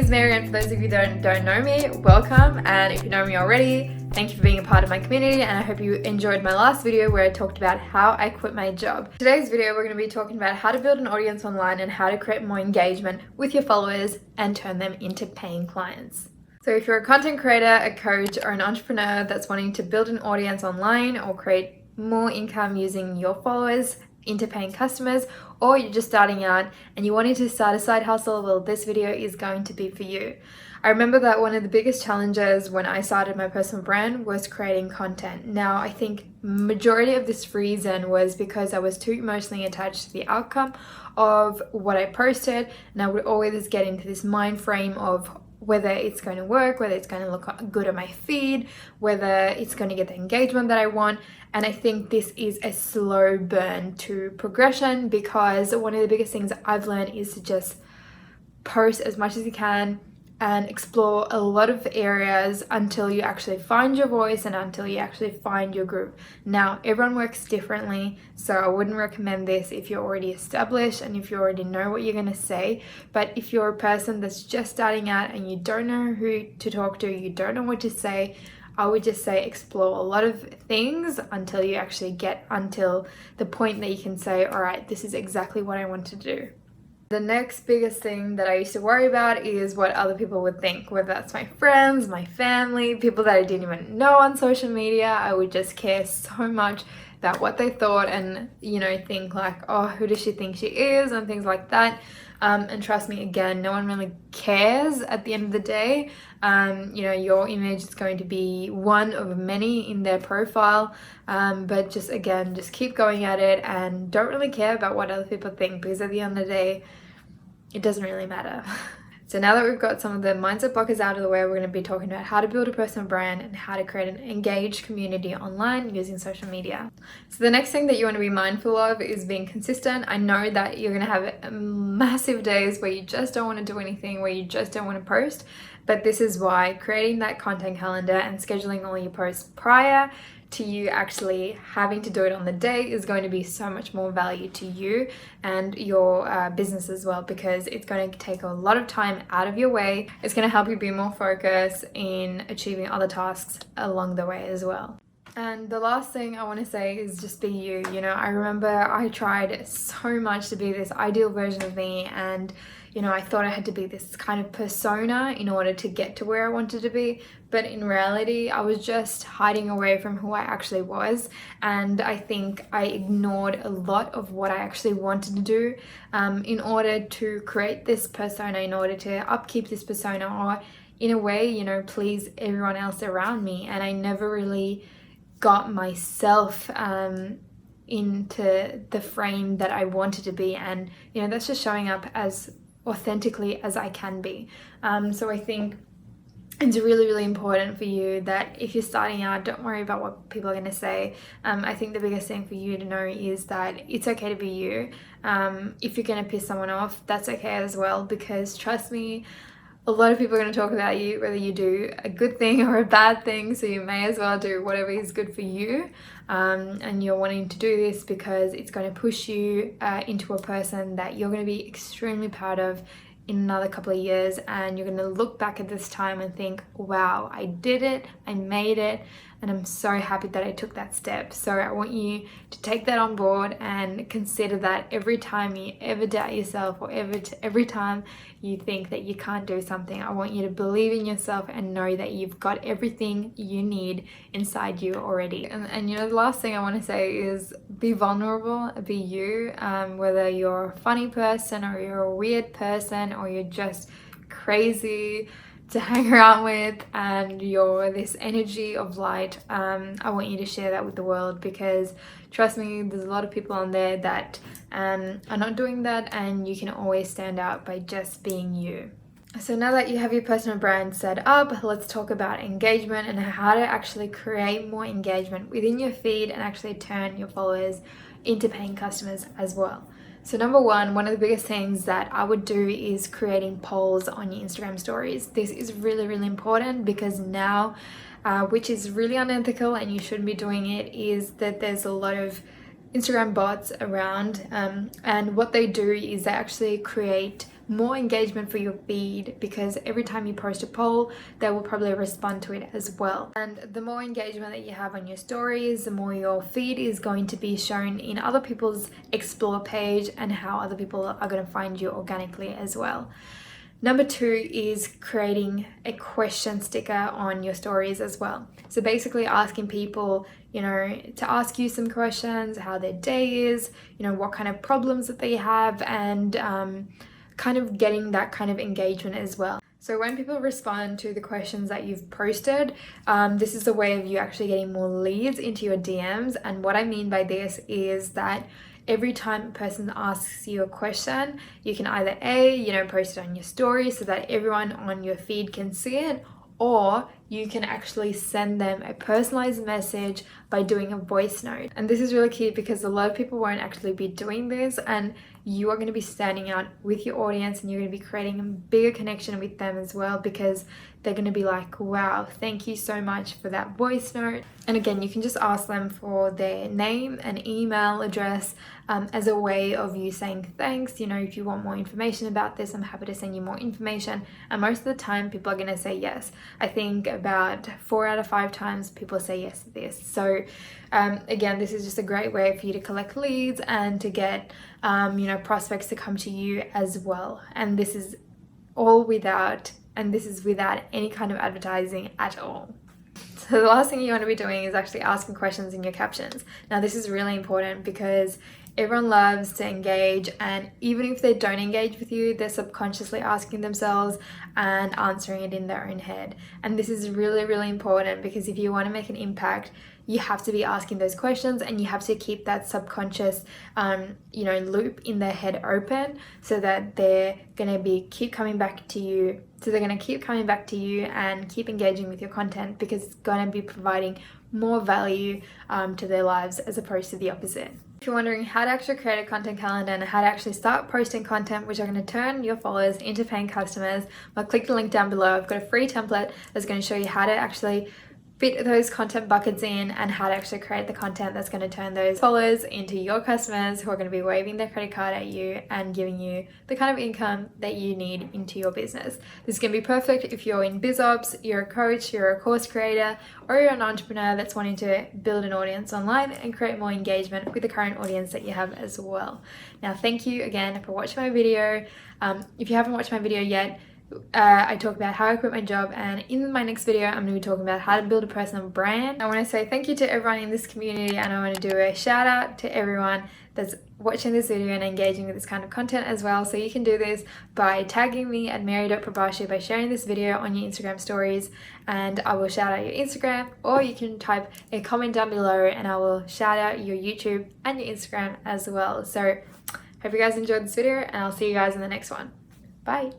is Mary, and for those of you that don't know me, welcome, and if you know me already, thank you for being a part of my community, and I hope you enjoyed my last video where I talked about how I quit my job. Today's video we're going to be talking about how to build an audience online and how to create more engagement with your followers and turn them into paying clients. So if you're a content creator, a coach, or an entrepreneur that's wanting to build an audience online or create more income using your followers into paying customers, or you're just starting out and you wanted to start a side hustle, well, this video is going to be for you. I remember that one of the biggest challenges when I started my personal brand was creating content. Now, I think majority of this reason was because I was too emotionally attached to the outcome of what I posted, and I would always get into this mind frame of whether it's going to work, whether it's going to look good on my feed, whether it's going to get the engagement that I want. And I think this is a slow burn to progression, because one of the biggest things that I've learned is to just post as much as you can and explore a lot of areas until you actually find your voice and until you actually find your group. Now, everyone works differently, so I wouldn't recommend this if you're already established and if you already know what you're going to say. But if you're a person that's just starting out and you don't know who to talk to, you don't know what to say, I would just say explore a lot of things until you actually get until the point that you can say, all right, this is exactly what I want to do. The next biggest thing that I used to worry about is what other people would think, whether that's my friends, my family, people that I didn't even know on social media. I would just care so much about what they thought and, think like, oh, who does she think she is, and things like that. And trust me, again, no one really cares at the end of the day. Your image is going to be one of many in their profile, but just keep going at it and don't really care about what other people think, because at the end of the day, it doesn't really matter. So now that we've got some of the mindset blockers out of the way, we're going to be talking about how to build a personal brand and how to create an engaged community online using social media. So the next thing that you want to be mindful of is being consistent. I know that you're going to have massive days where you just don't want to do anything, where you just don't want to post, but this is why creating that content calendar and scheduling all your posts prior to you actually having to do it on the day is going to be so much more value to you and your business as well, because it's going to take a lot of time out of your way. It's going to help you be more focused in achieving other tasks along the way as well. And the last thing I want to say is just be you. I remember I tried so much to be this ideal version of me, and I thought I had to be this kind of persona in order to get to where I wanted to be. But in reality, I was just hiding away from who I actually was. And I think I ignored a lot of what I actually wanted to do in order to create this persona, in order to upkeep this persona, or in a way, please everyone else around me. And I never really got myself into the frame that I wanted to be. And, that's just showing up as authentically as I can be. So I think it's really, really important for you that if you're starting out, don't worry about what people are going to say. I think the biggest thing for you to know is that it's okay to be you. If you're going to piss someone off, that's okay as well, because trust me, a lot of people are going to talk about you, whether you do a good thing or a bad thing. So you may as well do whatever is good for you. And you're wanting to do this because it's going to push you into a person that you're going to be extremely proud of in another couple of years, and you're going to look back at this time and think, wow, I did it, I made it, and I'm so happy that I took that step. So I want you to take that on board and consider that every time you ever doubt yourself, or every time you think that you can't do something, I want you to believe in yourself and know that you've got everything you need inside you already. And the last thing I want to say is be vulnerable, be you, whether you're a funny person or you're a weird person or you're just crazy to hang around with and you're this energy of light. I want you to share that with the world, because trust me, there's a lot of people on there that are not doing that, and you can always stand out by just being you. So now that you have your personal brand set up, let's talk about engagement and how to actually create more engagement within your feed and actually turn your followers into paying customers as well. So number one of the biggest things that I would do is creating polls on your Instagram stories. This is really, really important, because now, which is really unethical and you shouldn't be doing it, is that there's a lot of Instagram bots around, and what they do is they actually create more engagement for your feed, because every time you post a poll, they will probably respond to it as well. And the more engagement that you have on your stories, the more your feed is going to be shown in other people's explore page, and how other people are going to find you organically as well. Number 2 is creating a question sticker on your stories as well. So basically asking people, to ask you some questions, how their day is, what kind of problems that they have, and kind of getting that kind of engagement as well. So when people respond to the questions that you've posted, this is a way of you actually getting more leads into your DMs. And what I mean by this is that every time a person asks you a question, you can either post it on your story so that everyone on your feed can see it, or you can actually send them a personalized message by doing a voice note. And this is really key because a lot of people won't actually be doing this, and you are going to be standing out with your audience, and you're going to be creating a bigger connection with them as well, because they're going to be like, wow, thank you so much for that voice note. And again, you can just ask them for their name and email address as a way of you saying thanks. If you want more information about this, I'm happy to send you more information. And most of the time people are going to say yes. I think about 4 out of 5 times people say yes to this. So again, this is just a great way for you to collect leads and to get prospects to come to you as well. And this is without any kind of advertising at all. So the last thing you want to be doing is actually asking questions in your captions. Now this is really important because everyone loves to engage, and even if they don't engage with you, they're subconsciously asking themselves and answering it in their own head. And this is really, really important, because if you want to make an impact, you have to be asking those questions, and you have to keep that subconscious loop in their head open, so that they're going to keep coming back to you. So they're going to keep coming back to you and keep engaging with your content, because it's going to be providing more value to their lives, as opposed to the opposite. If you're wondering how to actually create a content calendar and how to actually start posting content which are going to turn your followers into paying customers, well, click the link down below. I've got a free template that's going to show you how to actually fit those content buckets in, and how to actually create the content that's going to turn those followers into your customers, who are going to be waving their credit card at you and giving you the kind of income that you need into your business. This is going to be perfect if you're in biz ops, you're a coach, you're a course creator, or you're an entrepreneur that's wanting to build an audience online and create more engagement with the current audience that you have as well. Now, thank you again for watching my video. If you haven't watched my video yet, I talk about how I quit my job, and in my next video I'm going to be talking about how to build a personal brand. I want to say thank you to everyone in this community, and I want to do a shout out to everyone that's watching this video and engaging with this kind of content as well. So you can do this by tagging me at mary.prabashi, by sharing this video on your Instagram stories, and I will shout out your Instagram, or you can type a comment down below and I will shout out your YouTube and your Instagram as well. So hope you guys enjoyed this video, and I'll see you guys in the next one. Bye.